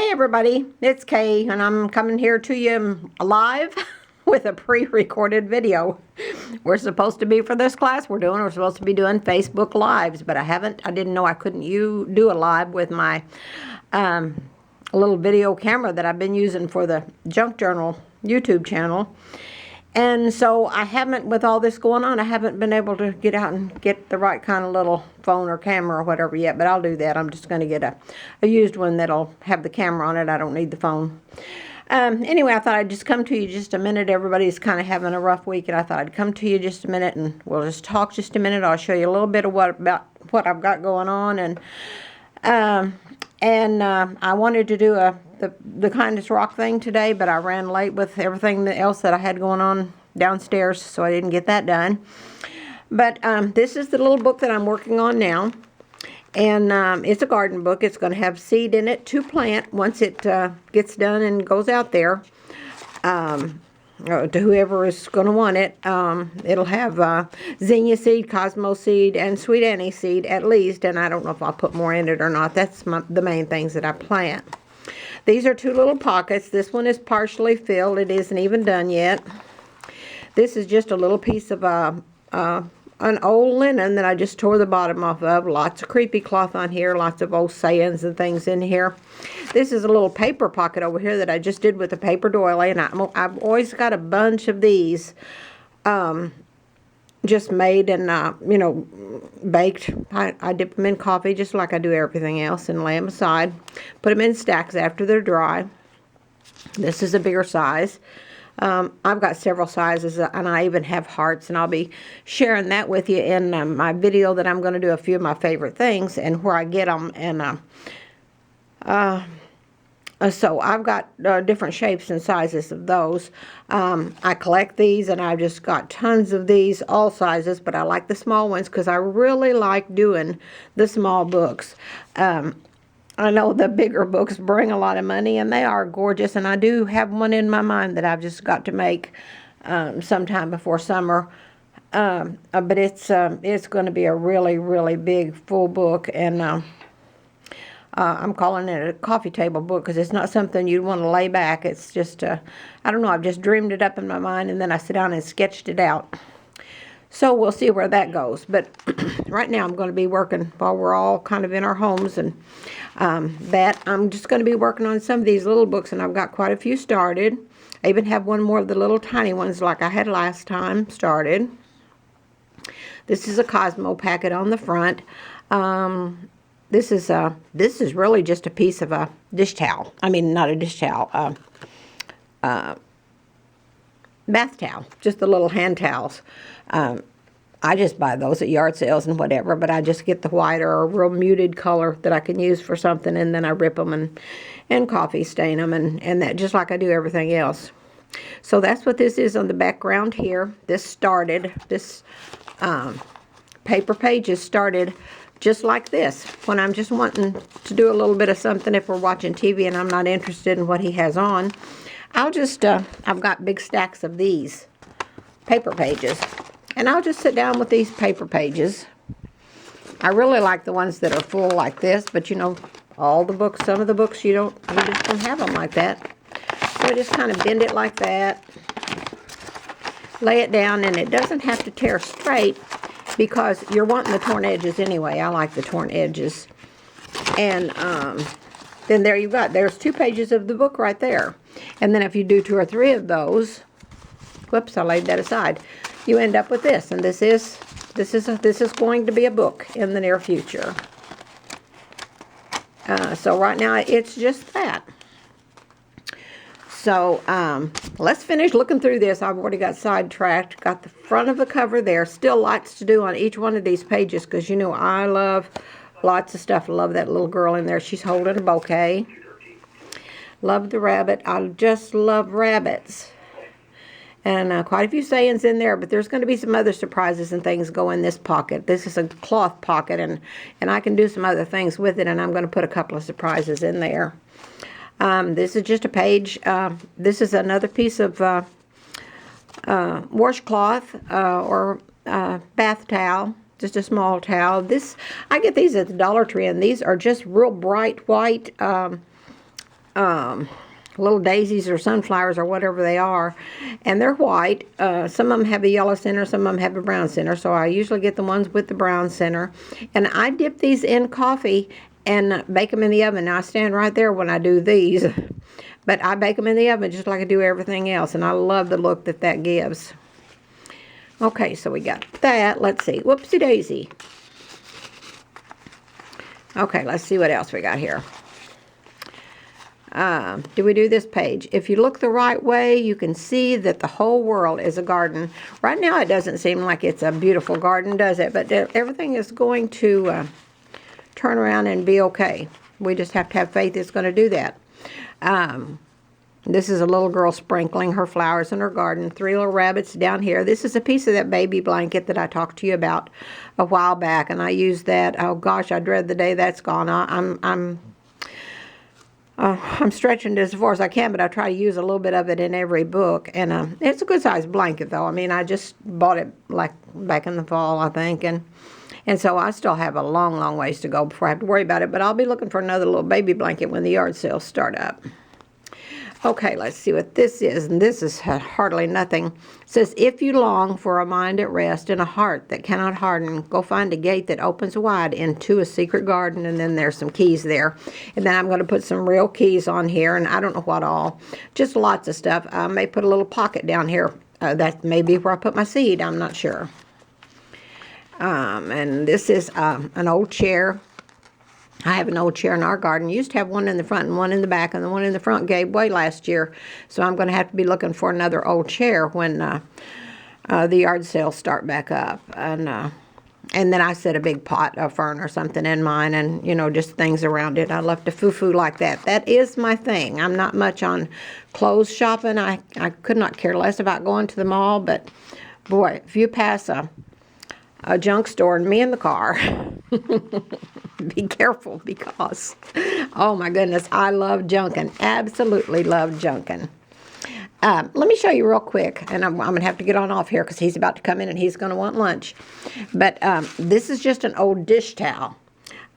Hey everybody, it's Kay, and I'm coming here to you live with a pre-recorded video. We're supposed to be, for this class we're supposed to be doing Facebook Lives, but I didn't know I couldn't do a live with my little video camera that I've been using for the Junk Journal YouTube channel. And so I haven't, with all this going on, I haven't been able to get out and get the right kind of little phone or camera or whatever yet, but I'll do that. I'm just going to get a used one that'll have the camera on it. I don't need the phone. Anyway, I thought I'd just come to you just a minute. Everybody's kind of having a rough week, and I thought I'd come to you just a minute, and we'll just talk just a minute. I'll show you a little bit of about what I've got going on, and I wanted to do the Kindest Rock thing today, but I ran late with everything else that I had going on downstairs, so I didn't get that done. But this is the little book that I'm working on now, and it's a garden book. It's going to have seed in it to plant once it gets done and goes out there to whoever is going to want it. It'll have zinnia seed, cosmo seed, and sweet annie seed at least, and I don't know if I'll put more in it or not. That's the main things that I plant. These are two little pockets. This one is partially filled. It isn't even done yet. This is just a little piece of an old linen that I just tore the bottom off of. Lots of creepy cloth on here. Lots of old sayings and things in here. This is a little paper pocket over here that I just did with a paper doily, and I've always got a bunch of these just made and, baked. I dip them in coffee just like I do everything else and lay them aside. Put them in stacks after they're dry. This is a bigger size. I've got several sizes, and I even have hearts, and I'll be sharing that with you in my video that I'm going to do a few of my favorite things and where I get them. And so I've got different shapes and sizes of those. I collect these, and I've just got tons of these, all sizes, but I like the small ones because I really like doing the small books. I know the bigger books bring a lot of money, and they are gorgeous, and I do have one in my mind that I've just got to make sometime before summer. But it's going to be a really, really big, full book, and I'm calling it a coffee table book because it's not something you'd want to lay back. It's just, I don't know, I've just dreamed it up in my mind, and then I sit down and sketched it out. So we'll see where that goes. But right now I'm going to be working while we're all kind of in our homes, and that I'm just going to be working on some of these little books, and I've got quite a few started. I even have one more of the little tiny ones like I had last time started. This is a Cosmo packet on the front. This is really just a piece of a dish towel. I mean, not a dish towel, bath towel, just the little hand towels. I just buy those at yard sales and whatever, but I just get the white or a real muted color that I can use for something, and then I rip them and coffee stain them, and that just like I do everything else. So that's what this is on the background here. This paper pages started just like this, when I'm just wanting to do a little bit of something. If we're watching TV and I'm not interested in what he has on, I'll just, I've got big stacks of these paper pages, and I'll just sit down with these paper pages. I really like the ones that are full like this, but all the books, some of the books you just don't have them like that. So I just kind of bend it like that, lay it down, and it doesn't have to tear straight because you're wanting the torn edges anyway. I like the torn edges. And then there you've got, there's 2 pages of the book right there. And then if you do 2 or 3 of those, whoops, I laid that aside, you end up with this. And this is going to be a book in the near future. So right now it's just that. So let's finish looking through this. I've already got sidetracked. Got the front of the cover there. Still lots to do on each one of these pages because I love lots of stuff. I love that little girl in there. She's holding a bouquet. Love the rabbit. I just love rabbits. And quite a few sayings in there, but there's going to be some other surprises and things go in this pocket. This is a cloth pocket, and I can do some other things with it, and I'm going to put a couple of surprises in there. This is just a page. This is another piece of washcloth or bath towel, just a small towel. I get these at the Dollar Tree, and these are just real bright white little daisies or sunflowers or whatever they are, and they're white. Some of them have a yellow center, some of them have a brown center, so I usually get the ones with the brown center. And I dip these in coffee and bake them in the oven. Now, I stand right there when I do these, but I bake them in the oven just like I do everything else, and I love the look that that gives. Okay, so we got that. Let's see. Whoopsie daisy. Okay, let's see what else we got here. Do we do this page? If you look the right way, you can see that the whole world is a garden. Right now, it doesn't seem like it's a beautiful garden, does it? But everything is going to turn around and be okay. We just have to have faith it's going to do that. This is a little girl sprinkling her flowers in her garden. 3 little rabbits down here. This is a piece of that baby blanket that I talked to you about a while back, and I used that. Oh gosh, I dread the day that's gone. I'm stretching it as far as I can, but I try to use a little bit of it in every book. And it's a good-sized blanket, though. I mean, I just bought it, like, back in the fall, I think. And so I still have a long, long ways to go before I have to worry about it. But I'll be looking for another little baby blanket when the yard sales start up. Okay, let's see what this is. And this is hardly nothing. It says, if you long for a mind at rest and a heart that cannot harden, go find a gate that opens wide into a secret garden. And then there's some keys there. And then I'm going to put some real keys on here. And I don't know what all. Just lots of stuff. I may put a little pocket down here. That may be where I put my seed. I'm not sure. And this is an old chair. I have an old chair in our garden. Used to have one in the front and one in the back, and the one in the front gave way last year. So I'm going to have to be looking for another old chair when the yard sales start back up. And then I set a big pot of fern or something in mine, and, you know, just things around it. I love to foo-foo like that. That is my thing. I'm not much on clothes shopping. I could not care less about going to the mall, but, boy, if you pass a junk store and me in the car, be careful, because, oh my goodness, I love junking. Absolutely love junking. Let me show you real quick, and I'm going to have to get on off here because he's about to come in and he's going to want lunch. But this is just an old dish towel.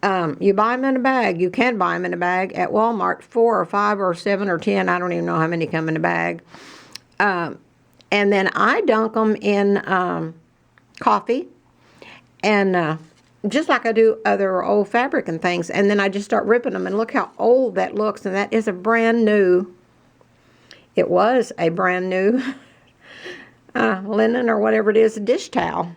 You buy them in a bag. You can buy them in a bag at Walmart, 4 or 5 or 7 or 10. I don't even know how many come in a bag. And then I dunk them in coffee, and just like I do other old fabric and things. And then I just start ripping them, and look how old that looks. And that is a brand new, it was a brand new linen or whatever it is, dish towel.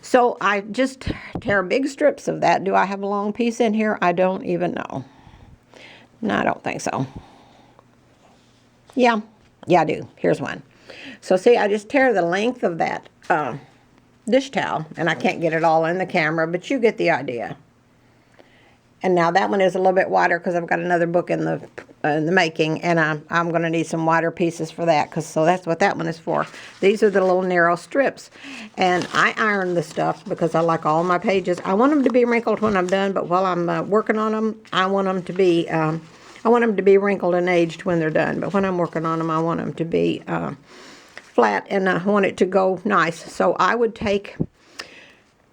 So I just tear big strips of that. Do I have a long piece in here? I don't even know. No, I don't think so. Yeah, I do. Here's one. So see, I just tear the length of that dish towel, and I can't get it all in the camera, but you get the idea. And now that one is a little bit wider because I've got another book in the making, and I'm going to need some wider pieces for that, so that's what that one is for. These are the little narrow strips, and I iron the stuff because I like all my pages. I want them to be wrinkled when I'm done, but while I'm working on them, I want them to be wrinkled and aged when they're done. But when I'm working on them, I want them to be flat, and I want it to go nice. So I would take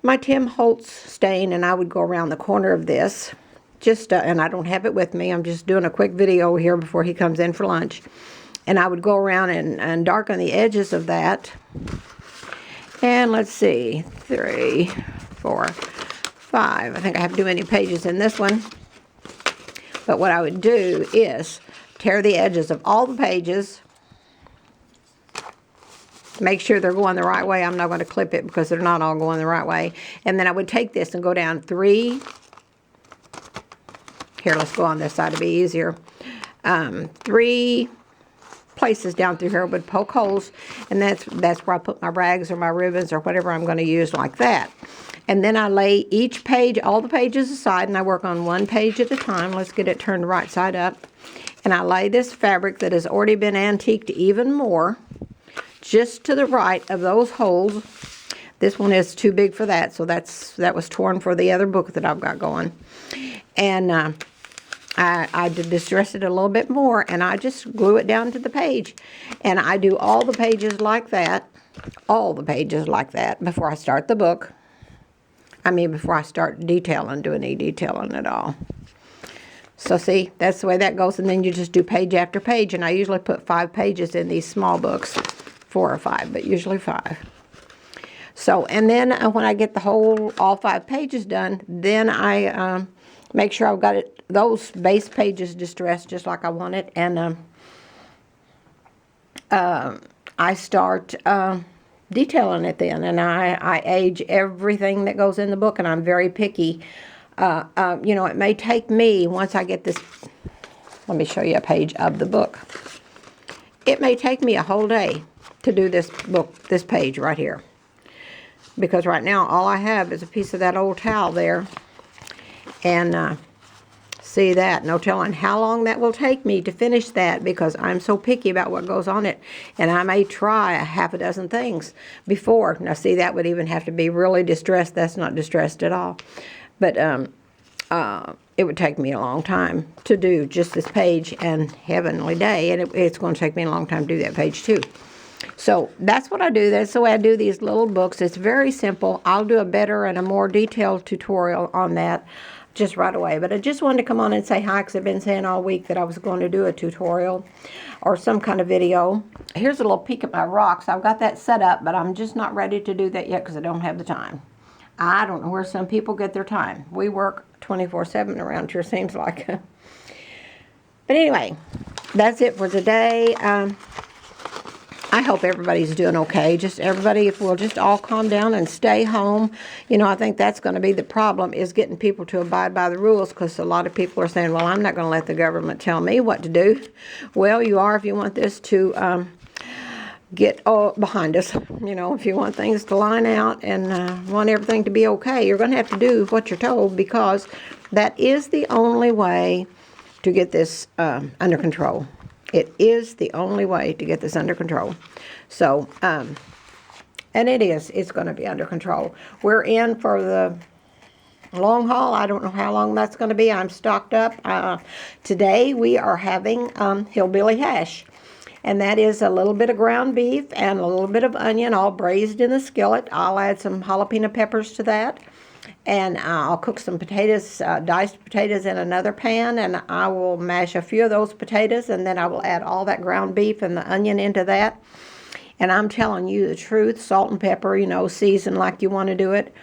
my Tim Holtz stain, and I would go around the corner of this, just and I don't have it with me. I'm just doing a quick video here before he comes in for lunch. And I would go around and darken the edges of that. And let's see, 3, 4, 5. I think I have too many pages in this one. But what I would do is tear the edges of all the pages. Make sure they're going the right way. I'm not going to clip it because they're not all going the right way. And then I would take this and go down 3. Here, let's go on this side to be easier. 3 places down through here would poke holes, and that's where I put my rags or my ribbons or whatever I'm going to use, like that. And then I lay each page, all the pages aside, and I work on one page at a time. Let's get it turned right side up. And I lay this fabric that has already been antiqued even more just to the right of those holes. This one is too big for that, so that was torn for the other book that I've got going. And I distress it a little bit more, and I just glue it down to the page. And I do all the pages like that, before I start the book. I mean, before I start doing any detailing at all. So see, that's the way that goes, and then you just do page after page, and I usually put 5 pages in these small books, 4 or 5, but usually 5. So, and then when I get all 5 pages done, then I make sure I've got those base pages distressed just like I want it, and I start detailing it then, and I age everything that goes in the book, and I'm very picky. You know, it may take me, once I get this, let me show you a page of the book. It may take me a whole day to do this page right here. Because right now, all I have is a piece of that old towel there. And see that? No telling how long that will take me to finish that, because I'm so picky about what goes on it. And I may try a half a dozen things before. Now, see, that would even have to be really distressed. That's not distressed at all. But it would take me a long time to do just this page, and Heavenly Day, and it's going to take me a long time to do that page too. So that's what I do. That's the way I do these little books. It's very simple. I'll do a better and a more detailed tutorial on that just right away. But I just wanted to come on and say hi, because I've been saying all week that I was going to do a tutorial or some kind of video. Here's a little peek at my rocks. I've got that set up, but I'm just not ready to do that yet because I don't have the time. I don't know where some people get their time. We work 24/7 around here, seems like. But anyway, that's it for today. I hope everybody's doing okay. Just everybody, if we'll just all calm down and stay home. You know, I think that's going to be the problem, is getting people to abide by the rules, because a lot of people are saying, well, I'm not going to let the government tell me what to do. Well, you are if you want this to get behind us. You know, if you want things to line out and want everything to be okay, you're going to have to do what you're told, because that is the only way to get this under control. It is the only way to get this under control. So, and it's going to be under control. We're in for the long haul. I don't know how long that's going to be. I'm stocked up. Today we are having hillbilly hash. And that is a little bit of ground beef and a little bit of onion, all braised in the skillet. I'll add some jalapeno peppers to that. And I'll cook some potatoes, diced potatoes, in another pan, and I will mash a few of those potatoes, and then I will add all that ground beef and the onion into that. And I'm telling you the truth, salt and pepper, you know, season like you want to do it.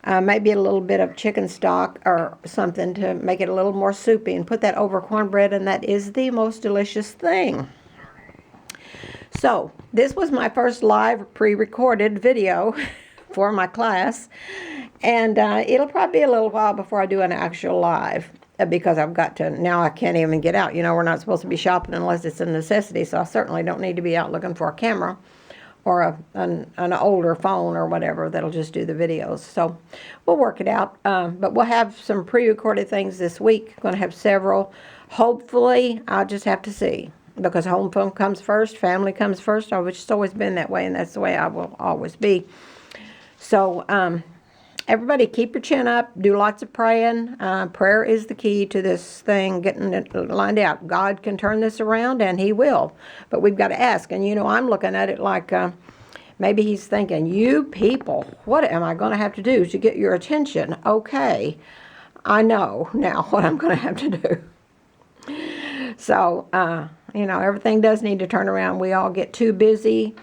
Maybe a little bit of chicken stock or something to make it a little more soupy, and put that over cornbread, and that is the most delicious thing. So, this was my first live pre-recorded video for my class. And it'll probably be a little while before I do an actual live, because I've got to, now I can't even get out. You know, we're not supposed to be shopping unless it's a necessity, so I certainly don't need to be out looking for a camera or an older phone or whatever that'll just do the videos. So we'll work it out. But we'll have some pre-recorded things this week. Going to have several. Hopefully, I'll just have to see, because home comes first, family comes first. It's always been that way, and that's the way I will always be. So, everybody keep your chin up, do lots of praying. Prayer is the key to this thing, getting it lined out. God can turn this around, and He will. But we've got to ask. And, you know, I'm looking at it like maybe He's thinking, you people, what am I going to have to do to get your attention? Okay, I know now what I'm going to have to do. So, you know, everything does need to turn around. We all get too busy.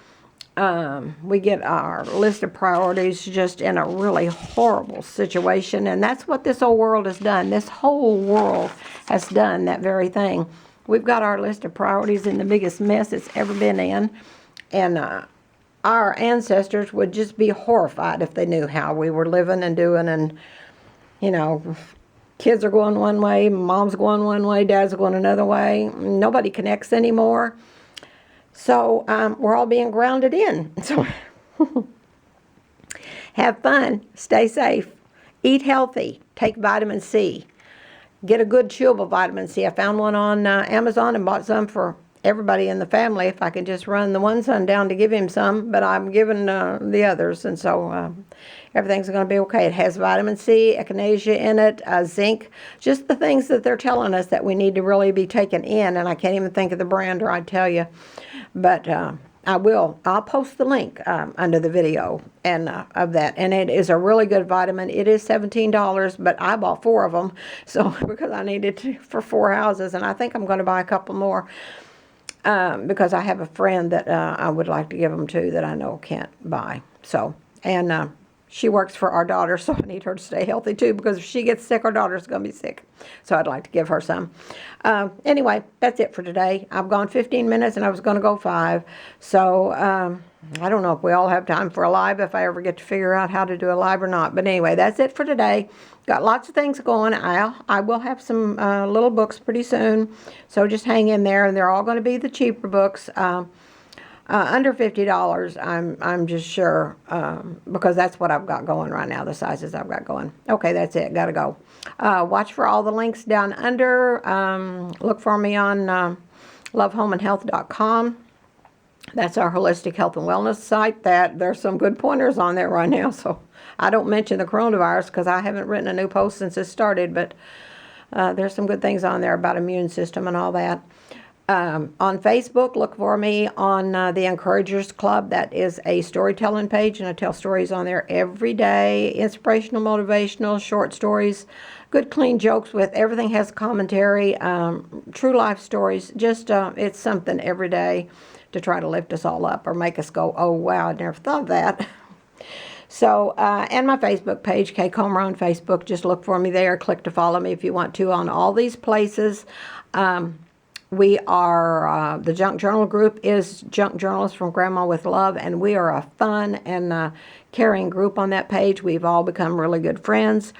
We get our list of priorities just in a really horrible situation, and that's what this whole world has done. This whole world has done that very thing. We've got our list of priorities in the biggest mess it's ever been in, and our ancestors would just be horrified if they knew how we were living and doing, and, you know, kids are going one way, mom's going one way, dad's going another way. Nobody connects anymore. So we're all being grounded in. So have fun, stay safe, eat healthy, take vitamin C. Get a good chewable vitamin C. I found one on Amazon and bought some for everybody in the family. If I could just run the one son down to give him some, but I'm giving the others, and so everything's going to be okay. It has vitamin C, echinacea in it, zinc, just the things that they're telling us that we need to really be taking in, and I can't even think of the brand, or I'd tell you. But I'll post the link under the video and of that. And it is a really good vitamin. It is $17, but I bought 4 of them. So because I needed to for 4 houses, and I think I'm going to buy a couple more because I have a friend that I would like to give them to that I know can't buy. So, and she works for our daughter, so I need her to stay healthy too, because if she gets sick, our daughter's going to be sick. So I'd like to give her some. Anyway, that's it for today. I've gone 15 minutes and I was going to go 5. So I don't know if we all have time for a live, if I ever get to figure out how to do a live or not. But anyway, that's it for today. Got lots of things going. I will have some little books pretty soon. So just hang in there, and they're all going to be the cheaper books. Under $50, I'm just sure, because that's what I've got going right now, the sizes I've got going. Okay, that's it. Got to go. Watch for all the links down under. Look for me on lovehomeandhealth.com. That's our holistic health and wellness site. There's some good pointers on there right now. So I don't mention the coronavirus because I haven't written a new post since it started, but there's some good things on there about immune system and all that. On Facebook, look for me on the Encouragers Club. That is a storytelling page, and I tell stories on there every day. Inspirational, motivational, short stories, good, clean jokes with everything has commentary, true life stories. Just it's something every day to try to lift us all up or make us go, oh, wow, I never thought of that. So, and my Facebook page, Kay Comer on Facebook. Just look for me there. Click to follow me if you want to on all these places. We are, the Junk Journal group is Junk Journalists from Grandma with Love, and we are a fun and caring group on that page. We've all become really good friends.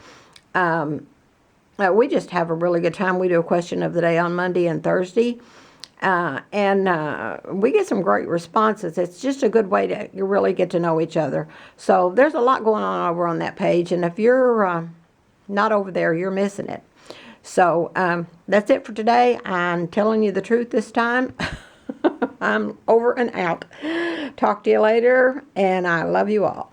We just have a really good time. We do a question of the day on Monday and Thursday, and we get some great responses. It's just a good way to you really get to know each other. So there's a lot going on over on that page, and if you're not over there, you're missing it. So that's it for today. I'm telling you the truth this time. I'm over and out. Talk to you later, and I love you all.